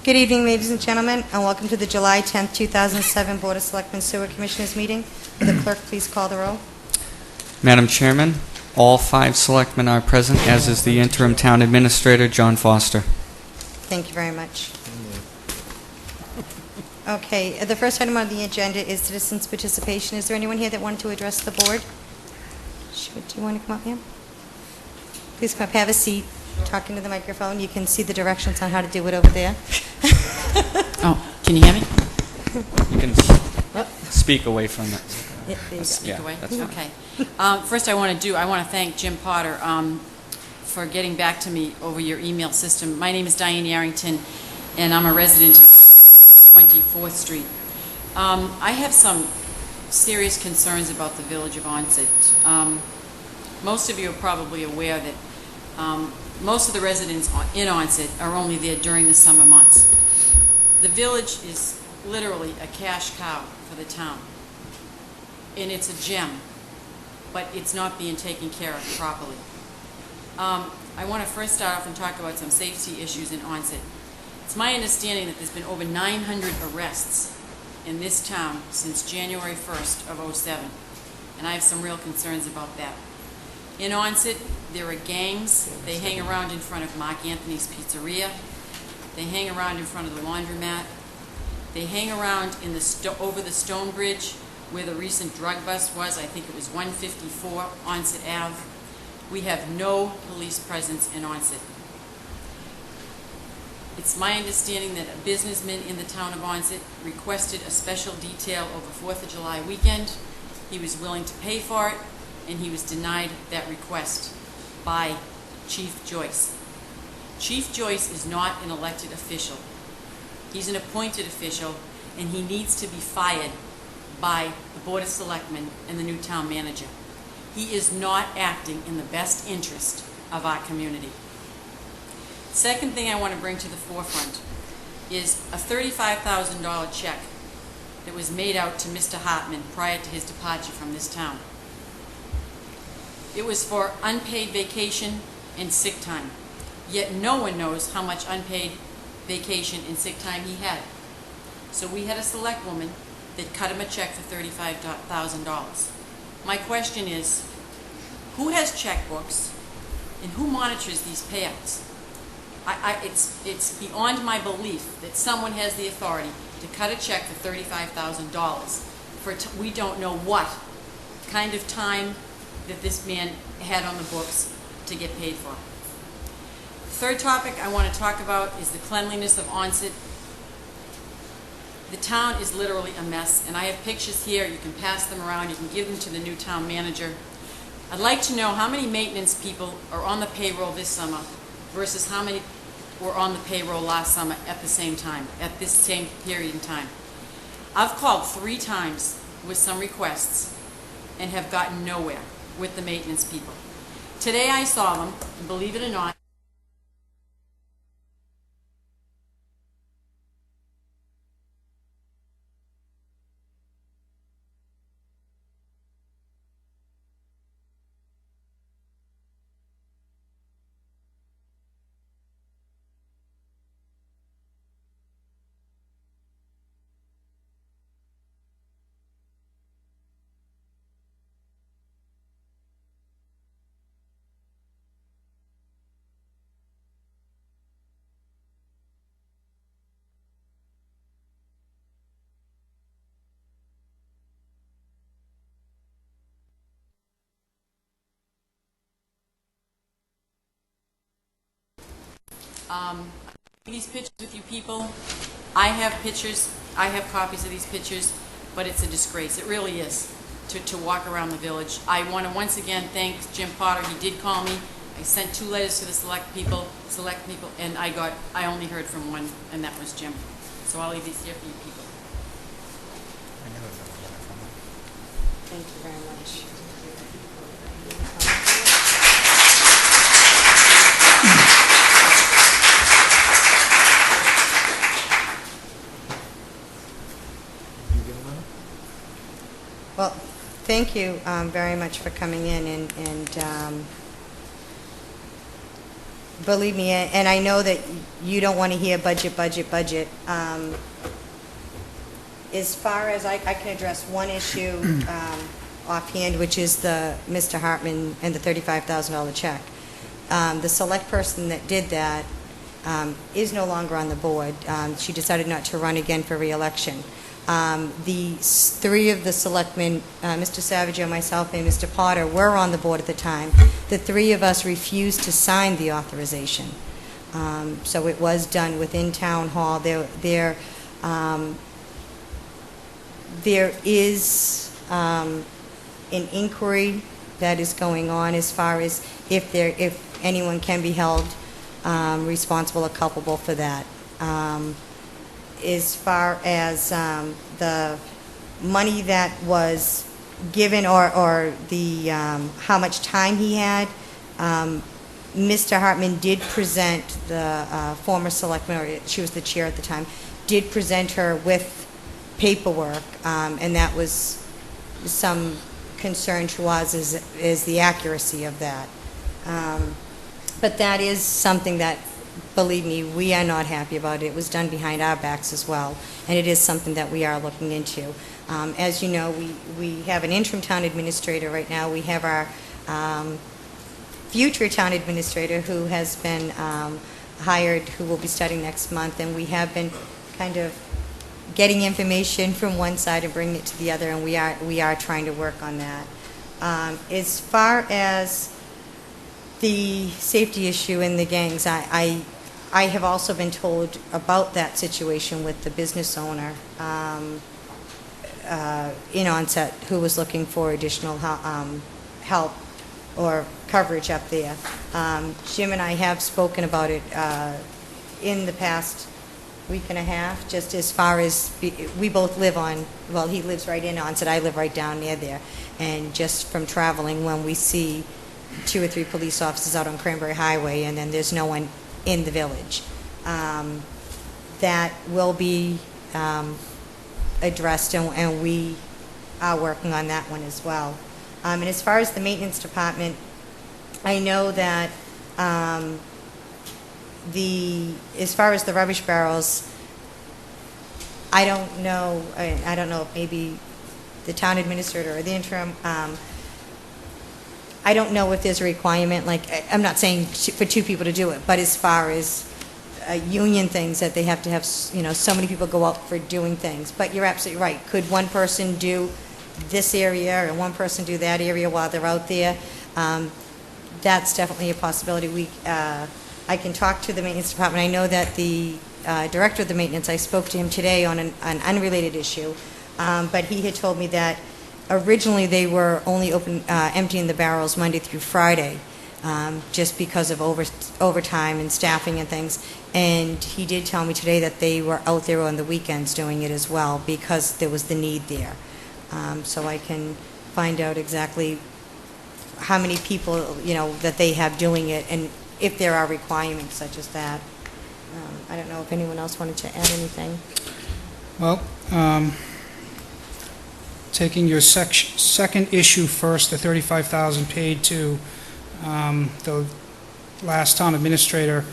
Good evening, ladies and gentlemen, and welcome to the July 10th, 2007 Board of Selectmen Sewer Commissioners meeting. Will the clerk please call the roll? Madam Chairman, all 5 selectmen are present, as is the interim town administrator, John Foster. Thank you very much. Okay, the first item on the agenda is citizens' participation. Is there anyone here that wanted to address the board? Do you want to come up, ma'am? Please come up, have a seat, talk into the microphone. You can see the directions on how to do it over there. Oh, can you hear me? You can speak away from it. Yeah, there you go. Speak Yeah, away? that's fine. Okay. First I want to thank Jim Potter for getting back to me over your email system. My name is Diane Yarrington, and I'm a resident of 24th Street. I have some serious concerns about the Village of Onset. Most of you are probably aware that most of the residents in Onset are only there during the summer months. The village is literally a cash cow for the town, and it's a gem, but it's not being taken care of properly. I want to first start off and talk about some safety issues in Onset. It's my understanding that there's been over 900 arrests in this town since January 1st of '07, and I have some real concerns about that. In Onset, there are gangs. They hang around in front of Mark Anthony's Pizzeria. They hang around in front of the laundromat. They hang around in over the Stone Bridge where the recent drug bust was. I think it was 154 Onset Ave. We have no police presence in Onset. It's my understanding that a businessman in the town of Onset requested a special detail over 4th of July weekend. He was willing to pay for it, and he was denied that request by Chief Joyce. Chief Joyce is not an elected official. He's an appointed official, and he needs to be fired by the Board of Selectmen and the new town manager. He is not acting in the best interest of our community. Second thing I want to bring to the forefront is a $35,000 check that was made out to Mr. Hartman prior to his departure from this town. It was for unpaid vacation and sick time, yet no one knows how much unpaid vacation and sick time he had. So we had a select woman that cut him a check for $35,000. My question is, who has checkbooks and who monitors these payouts? It's beyond my belief that someone has the authority to cut a check for $35,000 for we don't know what kind of time that this man had on the books to get paid for. Third topic I want to talk about is the cleanliness of Onset. The town is literally a mess, and I have pictures here. You can pass them around. You can give them to the new town manager. I'd like to know how many maintenance people are on the payroll this summer versus how many were on the payroll last summer at the same time, at this same period in time. I've called 3 times with some requests and have gotten nowhere with the maintenance people. Today I saw them, and believe it or not, these pictures with you people. I have pictures, I have copies of these pictures, but it's a disgrace. It really is to walk around the village. I want to once again thank Jim Potter. He did call me. I sent 2 letters to the select people, and I only heard from one, and that was Jim. So I'll leave these here for you people. Thank you very much. Well, thank you very much for coming in, and believe me, and I know that you don't want to hear budget, budget, budget. As far as I can address one issue offhand, which is the Mr. Hartman and the $35,000 check. The select person that did that is no longer on the board. She decided not to run again for re-election. The three of the selectmen, Mr. Savageau, myself, and Mr. Potter, were on the board at the time. The three of us refused to sign the authorization. So it was done within Town Hall. There is an inquiry that is going on as far as if anyone can be held responsible or culpable for that. As far as the money that was given or the how much time he had, Mr. Hartman did present the former selectman, or she was the chair at the time, did present her with paperwork, and that was some concern to us is the accuracy of that. But that is something that, believe me, we are not happy about. It was done behind our backs as well, and it is something that we are looking into. As you know, we have an interim town administrator right now. We have our future town administrator who has been hired, who will be starting next month, and we have been kind of getting information from one side and bringing it to the other, and we are trying to work on that. As far as the safety issue in the gangs, I have also been told about that situation with the business owner in Onset who was looking for additional help or coverage up there. Jim and I have spoken about it in the past week and a half, just as far as we both live on, well, he lives right in Onset, I live right down near there, and just from traveling, when we see 2 or 3 police officers out on Cranberry Highway and then there's no one in the village, that will be addressed, and we are working on that one as well. And as far as the maintenance department, I know that as far as the rubbish barrels, I don't know if maybe the town administrator or the interim, I don't know if there's a requirement, like, I'm not saying for 2 people to do it, but as far as union things, that they have to have, so many people go out for doing things. But you're absolutely right. Could one person do this area and one person do that area while they're out there? That's definitely a possibility. I can talk to the maintenance department. I know that the director of the maintenance, I spoke to him today on an unrelated issue, but he had told me that originally they were only emptying the barrels Monday through Friday, just because of overtime and staffing and things. And he did tell me today that they were out there on the weekends doing it as well, because there was the need there. So I can find out exactly how many people, that they have doing it, and if there are requirements such as that. I don't know if anyone else wanted to add anything. Well, taking your second issue first, the $35,000 paid to the last town administrator,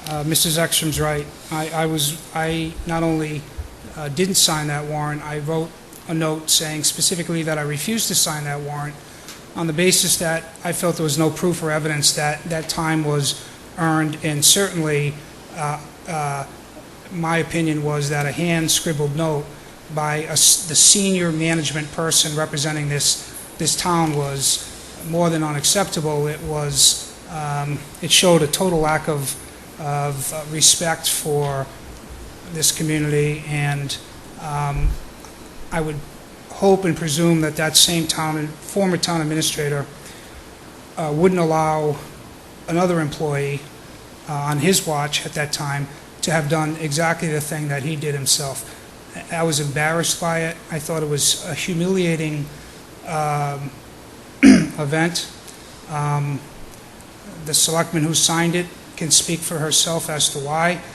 Mrs. Ekstrom's right. I not only didn't sign that warrant, I wrote a note saying specifically that I refused to sign that warrant on the basis that I felt there was no proof or evidence that that time was earned, and certainly my opinion was that a hand-scribbled note by the senior management person representing this town was more than unacceptable. It showed a total lack of respect for this community, and I would hope and presume that that same former town administrator wouldn't allow another employee on his watch at that time to have done exactly the thing that he did himself. I was embarrassed by it. I thought it was a humiliating event. The selectman who signed it can speak for herself as to why.